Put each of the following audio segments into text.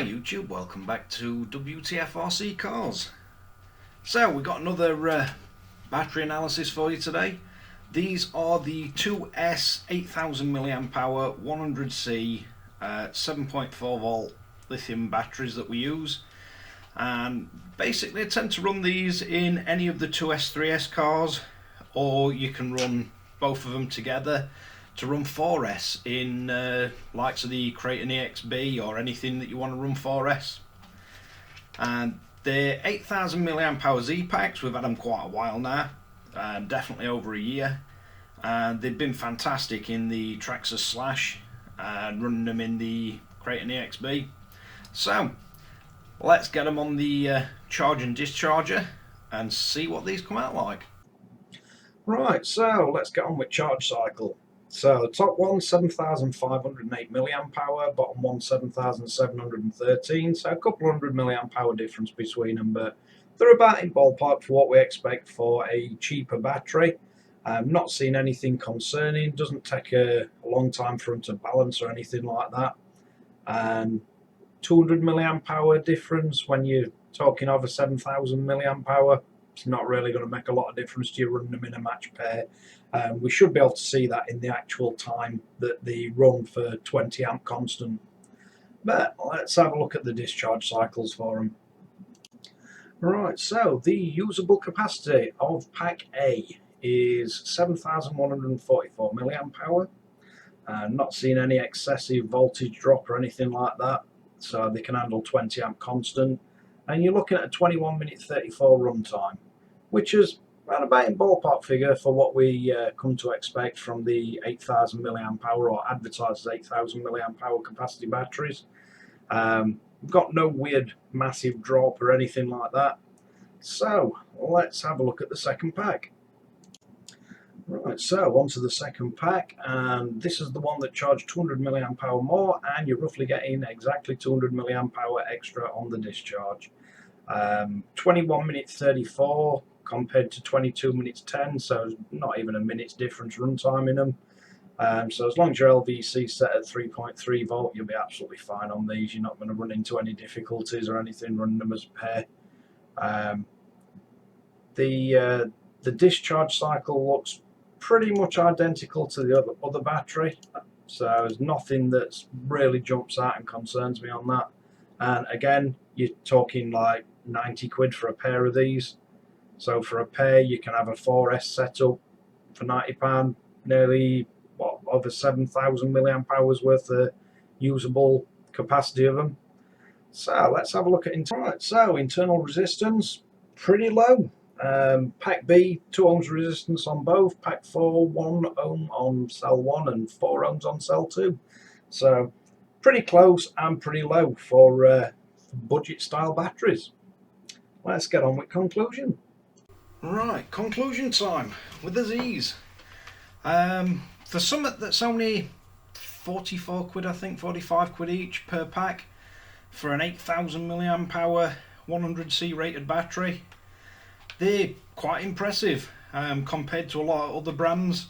Hi YouTube, welcome back to Wtf Rc Cars. So we've got another battery analysis for you today. These are the 2S 8000 mAh 100C 7.4 volt lithium batteries that we use, and basically I tend to run these in any of the 2S 3S cars, or you can run both of them together to run 4S in likes of the Kraton EXB or anything that you want to run 4S. And the 8000 mAh Zeee packs, we've had them quite a while now, definitely over a year, and they've been fantastic in the Traxxas Slash and running them in the Kraton EXB. So let's get them on the charge and discharger and see what these come out like. Right, so let's get on with charge cycle. So top one 7508 mAh, bottom one 7713, so a couple hundred mAh difference between them, but they're about in ballpark for what we expect for a cheaper battery. Not seeing anything concerning, doesn't take a long time for them to balance or anything like that. And 200 mAh difference when you're talking over 7000 mAh, it's not really going to make a lot of difference to you running them in a match pair. We should be able to see that in the actual time that they run for 20 amp constant. But let's have a look at the discharge cycles for them. Right, so the usable capacity of pack A is 7144 mAh. Not seeing any excessive voltage drop or anything like that, so they can handle 20 amp constant. And you're looking at a 21 minute 34 run time, which is around about in ballpark figure for what we come to expect from the 8000 mAh or advertised as 8000 mAh capacity batteries. We've got no weird massive drop or anything like that. So let's have a look at the second pack. Right, so onto the second pack, and this is the one that charged 200 mAh more, and you're roughly getting exactly 200 mAh extra on the discharge. 21 minutes 34 compared to 22 minutes 10, so not even a minute's difference runtime in them. So as long as your LVC set at 3.3 volt, you'll be absolutely fine on these. You're not going to run into any difficulties or anything running them as a pair. The discharge cycle looks pretty much identical to the other battery, so there's nothing that's really jumps out and concerns me on that. And again, you're talking like 90 quid for a pair of these. So for a pair you can have a 4S setup for £90, nearly what, over 7000 mAh worth of usable capacity of them. So let's have a look at internal resistance, pretty low. Pack B, 2 ohms resistance on both. Pack 4, 1 ohm on cell 1 and 4 ohms on cell 2. So pretty close and pretty low for budget style batteries. Let's get on with conclusion. Right, conclusion time with the Zees. For something that's only 44 quid, I think 45 quid each per pack, for an 8000 mAh 100C rated battery, they're quite impressive compared to a lot of other brands.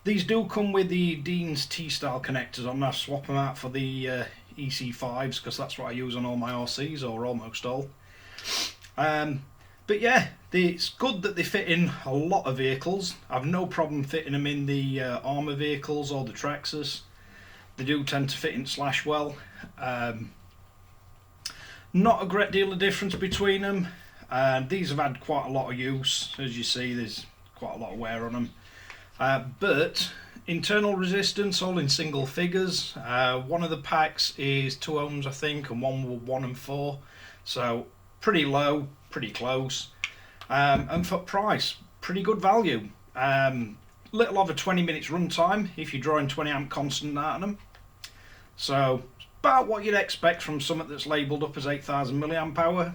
These do come with the Dean's T-style connectors on. I swap them out for the EC5s because that's what I use on all my RCs, or almost all. But yeah, it's good that they fit in a lot of vehicles. I've no problem fitting them in the Armour vehicles or the Traxxas. They do tend to fit in Slash well. Not a great deal of difference between them. These have had quite a lot of use. As you see, there's quite a lot of wear on them. But internal resistance, all in single figures. One of the packs is 2 ohms, I think, and one were 1 and 4. So pretty low, pretty close. And for price, pretty good value. Little over 20 minutes run time if you're drawing 20 amp constant out of them. So about what you'd expect from something that's labelled up as 8000 mAh.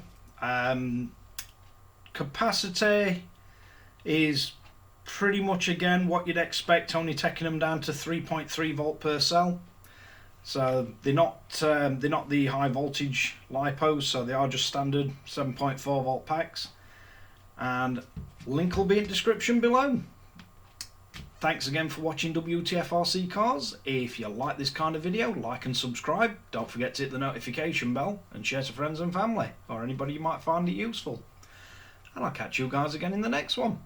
Capacity is pretty much again what you'd expect, only taking them down to 3.3 volt per cell. So they're not the high voltage lipos, so they are just standard 7.4 volt packs. And link will be in description below. Thanks again for watching Wtf Rc Cars. If you like this kind of video, like and subscribe. Don't forget to hit the notification bell and share to friends and family or anybody you might find it useful. And I'll catch you guys again in the next one.